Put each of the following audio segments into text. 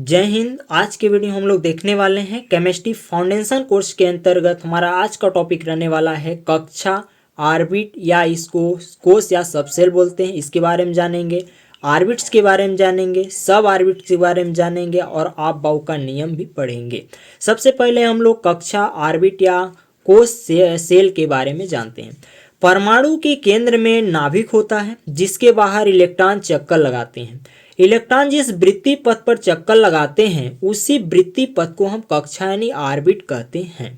जय हिंद। आज के वीडियो हम लोग देखने वाले हैं केमिस्ट्री फाउंडेशन कोर्स के अंतर्गत हमारा आज का टॉपिक रहने वाला है कक्षा ऑर्बिट या इसको कोश या सबसेल बोलते हैं, इसके बारे में जानेंगे। ऑर्बिट्स के बारे में जानेंगे, सब ऑर्बिट्स के बारे में जानेंगे और आप बाउ का नियम भी पढ़ेंगे। सबसे पहले हम लोग कक्षा ऑर्बिट या कोश सेल के बारे में जानते हैं। परमाणु के केंद्र में नाभिक होता है जिसके बाहर इलेक्ट्रॉन चक्कर लगाते हैं। इलेक्ट्रॉन जिस वृत्तीय पथ पर चक्कर लगाते हैं उसी वृत्तीय पथ को हम कक्षा यानी ऑर्बिट कहते हैं।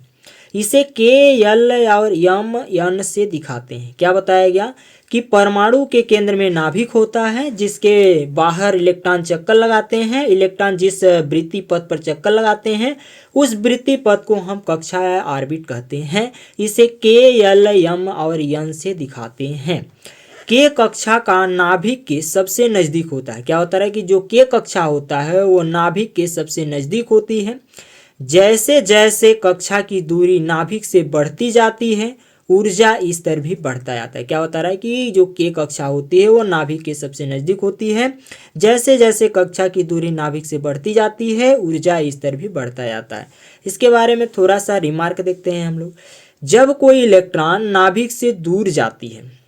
इसे के एल और एम एन से दिखाते हैं। क्या बताया गया कि परमाणु के केंद्र में नाभिक होता है जिसके बाहर इलेक्ट्रॉन चक्कर लगाते हैं। इलेक्ट्रॉन जिस वृत्तीय पथ पर चक्कर लगाते हैं उस वृत्तीय पथ को हम कक्षा या ऑर्बिट कहते हैं। इसे के एल एम और एन से दिखाते हैं। के कक्षा का नाभिक के सबसे नज़दीक होता है। क्या होता है कि जो के कक्षा होता है वो नाभिक के सबसे नज़दीक होती है। जैसे जैसे कक्षा की दूरी नाभिक से बढ़ती जाती है ऊर्जा स्तर भी बढ़ता जाता है। क्या होता है कि जो के कक्षा होती है वो नाभिक के सबसे नज़दीक होती है। जैसे जैसे कक्षा की दूरी नाभिक से बढ़ती जाती है ऊर्जा स्तर भी बढ़ता जाता है। इसके बारे में थोड़ा सा रिमार्क देखते हैं हम लोग। जब कोई इलेक्ट्रॉन नाभिक से दूर जाती है,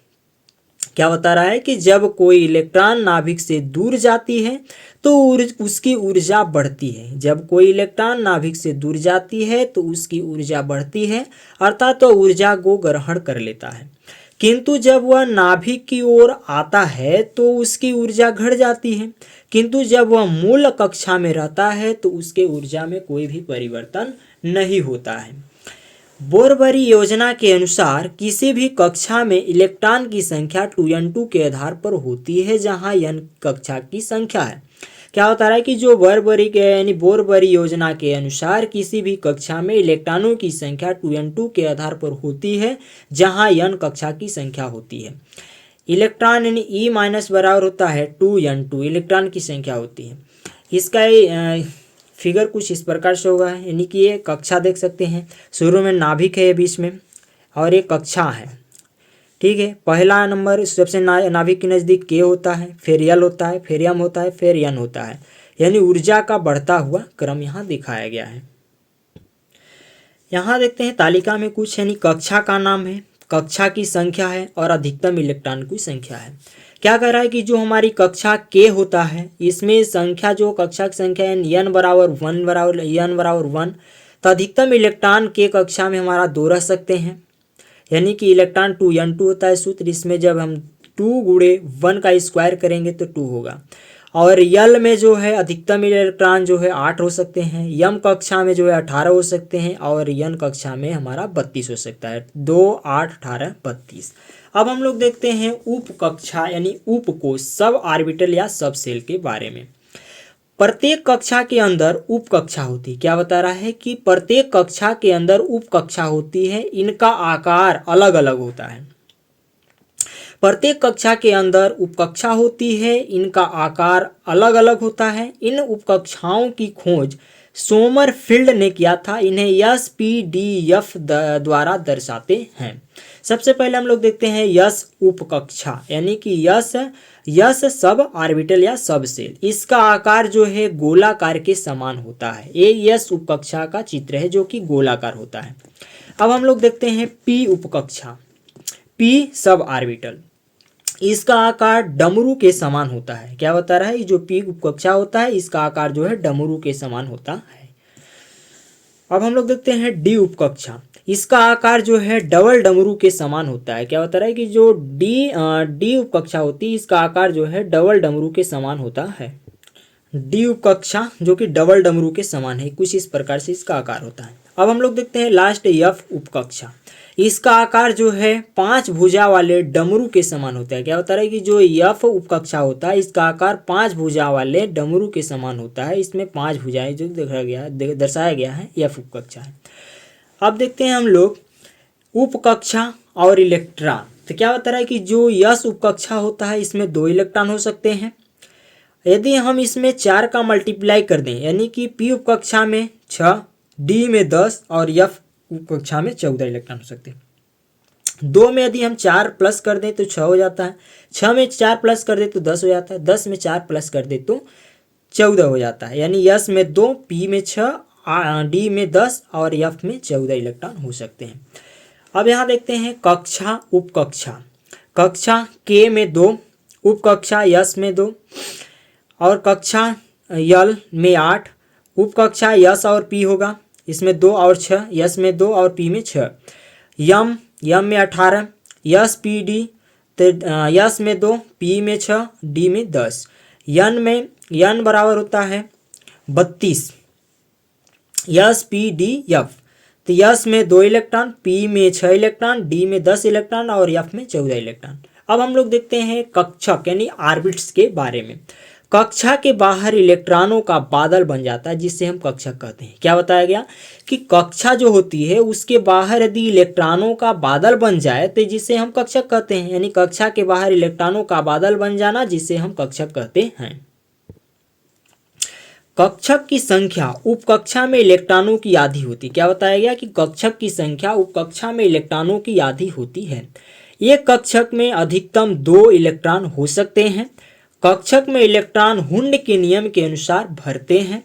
क्या बता रहा है कि जब कोई इलेक्ट्रॉन नाभिक से दूर जाती है तो उसकी ऊर्जा बढ़ती है। जब कोई इलेक्ट्रॉन नाभिक से दूर जाती है तो उसकी ऊर्जा बढ़ती है, अर्थात तो ऊर्जा को ग्रहण कर लेता है। किंतु जब वह नाभिक की ओर आता है तो उसकी ऊर्जा घट जाती है। किंतु जब वह मूल कक्षा में रहता है तो उसके ऊर्जा में कोई भी परिवर्तन नहीं होता है। बोरबरी योजना के अनुसार किसी भी कक्षा में इलेक्ट्रॉन की संख्या 2n2 के आधार पर होती है जहां n कक्षा की संख्या है। क्या होता है कि जो बोरबरी योजना के अनुसार किसी भी कक्षा में इलेक्ट्रॉनों की संख्या 2n2 के आधार पर होती है जहां n कक्षा की संख्या होती है। इलेक्ट्रॉन यानी ई माइनस बराबर होता है 2n2 इलेक्ट्रॉन की संख्या होती है। इसका फिगर कुछ इस प्रकार से होगा, यानी कि ये कक्षा देख सकते हैं। शुरू में नाभिक है बीच में और ये कक्षा है। ठीक है, पहला नंबर सबसे नाभिक के नज़दीक के होता है, फिर एल होता है, फिर एम होता है, फिर एन होता है। यानी ऊर्जा का बढ़ता हुआ क्रम यहाँ दिखाया गया है। यहाँ देखते हैं तालिका में कुछ, यानी कक्षा का नाम है, कक्षा की संख्या है और अधिकतम इलेक्ट्रॉन की संख्या है। क्या कह रहा है कि जो हमारी कक्षा के होता है इसमें संख्या जो कक्षा की संख्या n बराबर 1 तो अधिकतम इलेक्ट्रॉन के कक्षा में हमारा 2 रह सकते हैं। यानी कि इलेक्ट्रॉन 2n2 होता है सूत्र, इसमें जब हम 2 गुणे 1 का स्क्वायर करेंगे तो 2 होगा। और यल में जो है अधिकतम इलेक्ट्रॉन जो है 8 हो सकते हैं, यम कक्षा में जो है 18 हो सकते हैं और यन कक्षा में हमारा 32 हो सकता है। 2 8 18 32। अब हम लोग देखते हैं उप कक्षा यानी उपकोश सब ऑर्बिटल या सब सेल के बारे में। प्रत्येक कक्षा के अंदर उप कक्षा होती है। क्या बता रहा है कि प्रत्येक कक्षा के अंदर उप कक्षा होती है, इनका आकार अलग अलग होता है। प्रत्येक कक्षा के अंदर उपकक्षा होती है, इनका आकार अलग अलग होता है। इन उपकक्षाओं की खोज सोमरफील्ड ने किया था। इन्हें SPDF द्वारा दर्शाते हैं। सबसे पहले हम लोग देखते हैं यस उपकक्षा यानी कि यस सब ऑर्बिटल या सब सेल। इसका आकार जो है गोलाकार के समान होता है। ये यस उपकक्षा का चित्र है जो कि गोलाकार होता है। अब हम लोग देखते हैं पी उपकक्षा, पी सब ऑर्बिटल। इसका आकार डमरू के समान होता है। क्या बता रहा है, जो पी उपकक्षा होता है इसका आकार जो है डमरू के समान होता है। अब हम लोग देखते हैं डी उपकक्षा। इसका आकार जो है डबल डमरू के समान होता है। क्या बता रहा है कि जो डी उपकक्षा होती है इसका आकार जो है डबल डमरू के समान होता है। डी उपकक्षा जो कि डबल डमरू के समान है, कुछ इस प्रकार से इसका आकार होता है। अब हम लोग देखते हैं लास्ट एफ उपकक्षा। इसका आकार जो है 5 भुजा वाले डमरू के समान होता है। क्या होता है कि जो यफ उपकक्षा होता है इसका आकार 5 भुजा वाले डमरू के समान होता है। इसमें 5 भुजाएं जो दर्शाया गया है यफ उपकक्षा है। अब देखते हैं हम लोग उपकक्षा और इलेक्ट्रॉन। तो क्या बता रहा है कि जो यस उपकक्षा होता है इसमें 2 इलेक्ट्रॉन हो सकते हैं। यदि हम इसमें 4 का मल्टीप्लाई कर दें यानी कि पी उपकक्षा में 6, डी में 10 और एफ उपकक्षा में 14 इलेक्ट्रॉन हो सकते हैं। 2 में यदि हम 4 प्लस कर दें तो 6 हो जाता है। 6 में 4 प्लस कर दे तो 10 हो जाता है। 10 में 4 प्लस कर दे तो 14 हो जाता है, यानी यस में 2, पी में 6, डी में 10 और एफ में 14 इलेक्ट्रॉन हो सकते हैं। अब यहाँ देखते हैं कक्षा उपकक्षा। कक्षा के में 2, उपकक्षा यस में 2 और कक्षा यल में 8, उपकक्षा यस और पी होगा, इसमें 2 और 6, यस में 2 और पी में 6। यम में 18, यस पी डी, तो यस में 2, पी में 6, डी में 10। यन बराबर होता है 32, यस पी डी एफ, तो यस में 2 इलेक्ट्रॉन, पी में 6 इलेक्ट्रॉन, डी में 10 इलेक्ट्रॉन और एफ में 14 इलेक्ट्रॉन। अब हम लोग देखते हैं कक्षक यानी ऑर्बिट्स के बारे में। कक्षा के बाहर इलेक्ट्रॉनों का बादल बन जाता है जिससे हम कक्षक कहते हैं। क्या बताया गया कि कक्षा जो होती है उसके बाहर यदि इलेक्ट्रॉनों का बादल बन जाए तो जिसे हम कक्षक कहते हैं, यानी कक्षा के बाहर इलेक्ट्रॉनों का बादल बन जाना जिसे हम कक्षक कहते हैं। कक्षक की संख्या उपकक्षा में इलेक्ट्रॉनों की आधी होती है। क्या बताया गया कि कक्षक की संख्या उपकक्षा में इलेक्ट्रॉनों की आधी होती है। एक कक्षक में अधिकतम 2 इलेक्ट्रॉन हो सकते हैं। कक्षक में इलेक्ट्रॉन हुंड के नियम के अनुसार भरते हैं।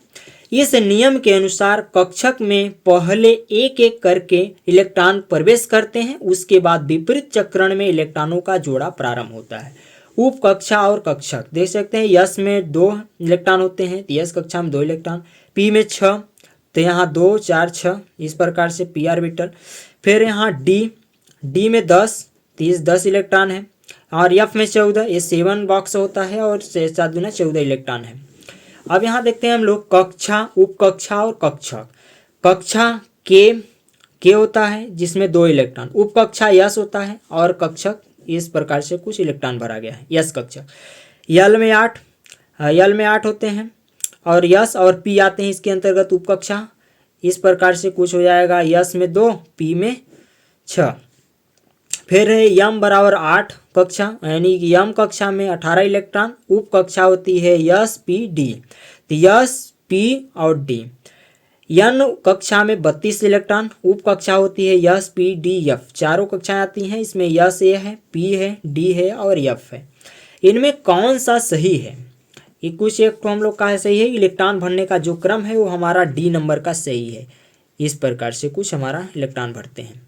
इस नियम के अनुसार कक्षक में पहले एक एक करके इलेक्ट्रॉन प्रवेश करते हैं, उसके बाद विपरीत चक्रण में इलेक्ट्रॉनों का जोड़ा प्रारंभ होता है। उपकक्षा और कक्षक देख सकते हैं, यस में 2 इलेक्ट्रॉन होते हैं तो यस कक्षा में 2 इलेक्ट्रॉन, पी में 6 तो यहाँ 2 4 6 इस प्रकार से पी ऑर्बिटल। फिर यहाँ डी में 10 तो ये 10 इलेक्ट्रॉन है और एफ में 14, ये 7 बॉक्स होता है और 7 दूना 14 इलेक्ट्रॉन है। अब यहाँ देखते हैं हम लोग कक्षा उपकक्षा और कक्षक। कक्षा के होता है जिसमें 2 इलेक्ट्रॉन, उपकक्षा यस होता है और कक्षक इस प्रकार से कुछ इलेक्ट्रॉन भरा गया है, यस कक्षक। यल में 8 होते हैं और यस और पी आते हैं इसके अंतर्गत उपकक्षा, इस प्रकार से कुछ हो जाएगा, यस में 2, पी में 6। फिर है यम बराबर 8 कक्षा, यानी कि यम कक्षा में 18 इलेक्ट्रॉन, उपकक्षा होती है यस पी डी, तो यस पी और डी। यन कक्षा में 32 इलेक्ट्रॉन, उपकक्षा होती है यस पी डी एफ, चारों कक्षाएं आती हैं, इसमें यस ए है, पी है, डी है और एफ है। इनमें कौन सा सही है? ये कुछ एक तो हम लोग का है सही है, इलेक्ट्रॉन भरने का जो क्रम है वो हमारा डी नंबर का सही है। इस प्रकार से कुछ हमारा इलेक्ट्रॉन भरते हैं।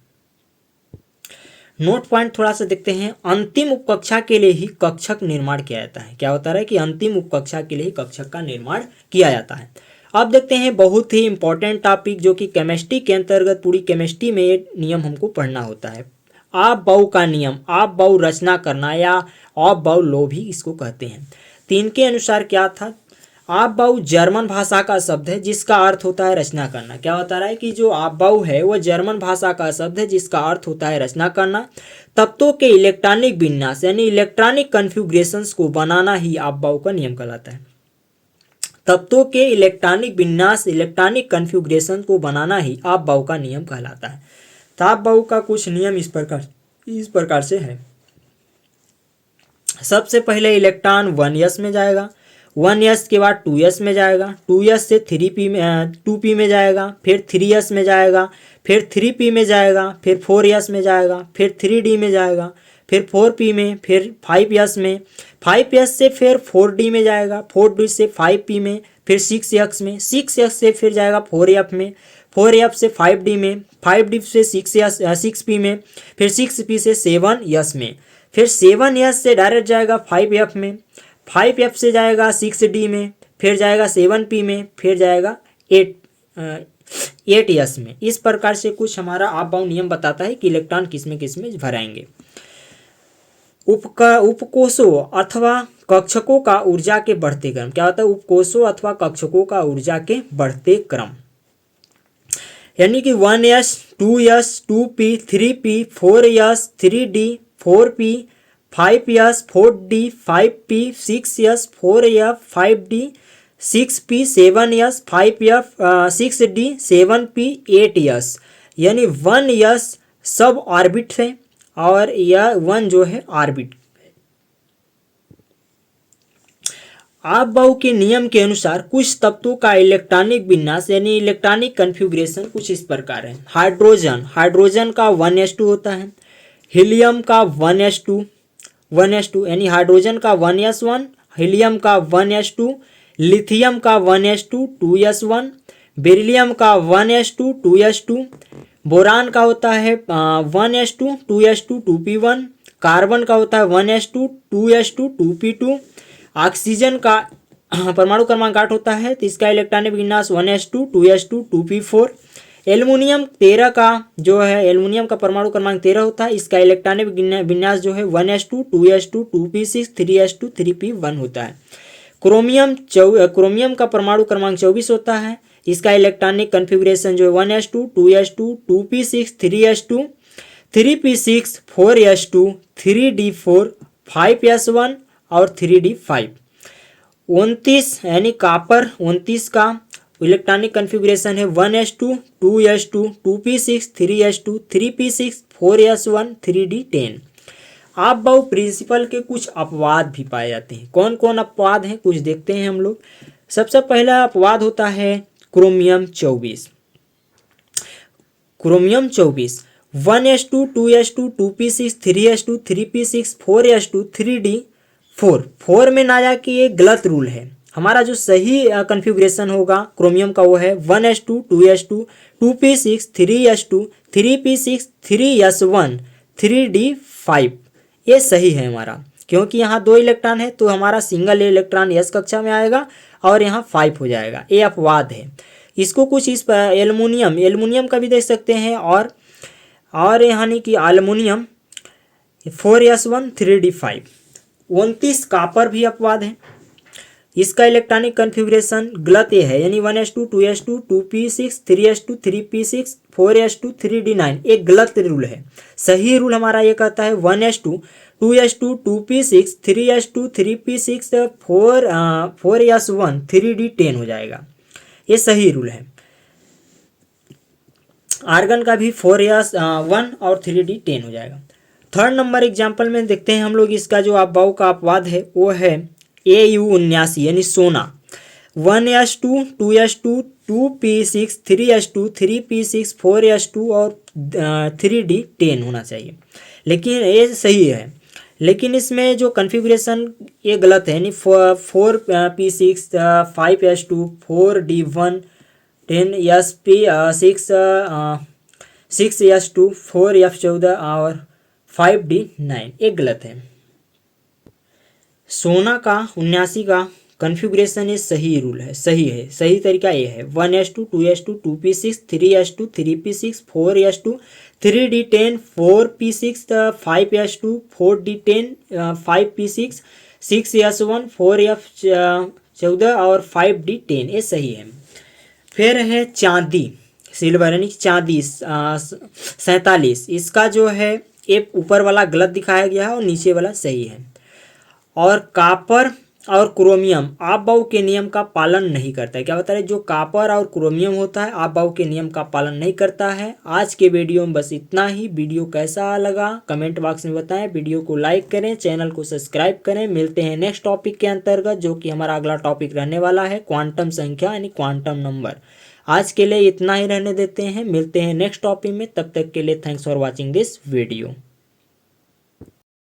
नोट पॉइंट थोड़ा सा देखते हैं। अंतिम उपकक्षा के लिए ही कक्षक निर्माण किया जाता है। क्या होता है कि अंतिम उपकक्षा के लिए ही कक्षक का निर्माण किया जाता है। अब देखते हैं बहुत ही इंपॉर्टेंट टॉपिक जो कि केमिस्ट्री के अंतर्गत, पूरी केमिस्ट्री में ये नियम हमको पढ़ना होता है। आप बाउ का नियम, आप बाउ रचना करना या आप बाउ लॉ भी इसको कहते हैं। तो इनके अनुसार क्या था, आप बाउ जर्मन भाषा का शब्द है जिसका अर्थ होता है रचना करना। क्या बता रहा है कि जो आप बाउ है वो जर्मन भाषा का शब्द है जिसका अर्थ होता है रचना करना। तत्वों के इलेक्ट्रॉनिक विन्यास यानी इलेक्ट्रॉनिक कन्फिग्रेशंस को बनाना ही आप बाउ का नियम कहलाता है। तत्वों के इलेक्ट्रॉनिक विन्यास, इलेक्ट्रॉनिक कन्फिग्रेशन को बनाना ही आप बाउ का नियम कहलाता है। तो आप बाउ का कुछ नियम इस प्रकार से है। सबसे पहले इलेक्ट्रॉन 1s में जाएगा, 1s के बाद 2s में जाएगा, 2s से 2p में जाएगा, फिर 3s में जाएगा, फिर 3p में जाएगा, फिर 4s में जाएगा, फिर 3d में जाएगा, फिर 4p में, फिर 5s में, 5s से फिर 4d में जाएगा, 4d से 5p में, फिर 6s में, 6s से फिर जाएगा 4f में, 4f से 5d में, 5d से 6p में, फिर 6p से 7s में, फिर 7s से डायरेक्ट जाएगा 5f में, 5f से जाएगा 6d में, फिर जाएगा 7p में, फिर जाएगा 8s में। इस प्रकार से कुछ हमारा आप बाउ नियम बताता है कि इलेक्ट्रॉन किसमें भराएंगे। उपकोषों अथवा कक्षकों का ऊर्जा के बढ़ते क्रम। क्या होता है? उपकोषों अथवा कक्षकों का ऊर्जा के बढ़ते क्रम, यानी कि 1s 2s 2p 3p 4s 3d 4p 5s 4d 5p 6s 4f 5d 6p 7s 5f 6d 7p 8s, यानी 1s सब ऑर्बिट है और यह 1 जो है ऑर्बिट। आप बाउ के नियम के अनुसार कुछ तत्वों का इलेक्ट्रॉनिक विन्यास यानी इलेक्ट्रॉनिक कन्फिग्रेशन कुछ इस प्रकार है। हाइड्रोजन का 1s2 होता है, हीलियम का 1s2 यानी हाइड्रोजन का 1s1, हीलियम का 1s2, लिथियम का 1s2 2s1, बेरिलियम का 1s2 2s2, बोरान का होता है 1s2 2s2 2p1, कार्बन का होता है 1s2 2s2 2p2, ऑक्सीजन का परमाणु क्रमांक 8 होता है तो इसका इलेक्ट्रॉनिक विन्यास 1s2 2s2 2p4। एल्युमिनियम 13 का जो है एल्युमिनियम का परमाणु क्रमांक 13 होता है, इसका इलेक्ट्रॉनिक विन्यास जो है 1s2 2s2 2p6 3s2 3p1 होता है। क्रोमियम का परमाणु क्रमांक 24 होता है, इसका इलेक्ट्रॉनिक कन्फिग्रेशन जो है 1s2 2s2 2p6 3s2 3p6 4s2 3d4 5s1 और 3d5। 29 यानी कॉपर 29 का इलेक्ट्रॉनिक कन्फिग्रेशन है 1s2 2s2 2p6 3s2 3p6 4s1 3d10। आप बहु प्रिंसिपल के कुछ अपवाद भी पाए जाते हैं। कौन कौन अपवाद हैं कुछ देखते हैं हम लोग। सबसे पहला अपवाद होता है chromium 24। Chromium 24 1s2 2s2 2p6 3s2 3p6 4s2 3d4 4 में ना जाके ये गलत रूल है। हमारा जो सही कन्फिग्रेशन होगा क्रोमियम का वो है 1s2 2s2 2p6 3s2 3p6 3s1 3d5। ये सही है हमारा, क्योंकि यहाँ 2 इलेक्ट्रॉन है तो हमारा सिंगल इलेक्ट्रॉन s कक्षा में आएगा और यहाँ 5 हो जाएगा। ये अपवाद है। इसको कुछ इस पर एल्युमिनियम का भी देख सकते हैं और यानी कि एल्युमिनियम 4s1 3d5। 29 कॉपर भी अपवाद है, इसका इलेक्ट्रॉनिक कन्फिग्रेशन गलत ये है, यानी 1s2 2s2 2p6 3s2 3p6 4s2 3d9। एक गलत रूल है। सही रूल हमारा ये कहता है 1s2 2s2 2p6 3s2 3p6 4s1 3d10 हो जाएगा। ये सही रूल है। आर्गन का भी 4s1 और 3d10 हो जाएगा। थर्ड नंबर एग्जाम्पल में देखते हैं हम लोग। इसका जो अबाव का अपवाद है वो है AU79 यानी सोना 1s2 2s2 2p6 3s2 3p6 4s2 और 3d10 होना चाहिए, लेकिन ये सही है। लेकिन इसमें जो कन्फिग्रेशन ये गलत है, यानी 4p6 5s2 4d1 10sp6 6s2 4f14 और 5d9 एक गलत है। सोना का 79 का कन्फिग्रेशन ये सही रूल है, सही तरीका ये है 1s2 2s2 2p6 3s2 3p6 4s2 3d10 4p6 5s2 4d10 5p6 6s1 4f14 और 5d10 ये सही है। फिर है चांदी सिल्वर यानी चांदी 47, इसका जो है ये ऊपर वाला गलत दिखाया गया है और नीचे वाला सही है। और कॉपर और क्रोमियम आपबाऊ के नियम का पालन नहीं करता है। क्या बता रहे, जो कॉपर और क्रोमियम होता है आपबाऊ के नियम का पालन नहीं करता है। आज के वीडियो में बस इतना ही। वीडियो कैसा लगा कमेंट बॉक्स में बताएं। वीडियो को लाइक करें, चैनल को सब्सक्राइब करें। मिलते हैं नेक्स्ट टॉपिक के अंतर्गत, जो कि हमारा अगला टॉपिक रहने वाला है क्वांटम संख्या यानी क्वांटम नंबर। आज के लिए इतना ही रहने देते हैं। मिलते हैं नेक्स्ट टॉपिक में, तब तक के लिए thanks for watching this video.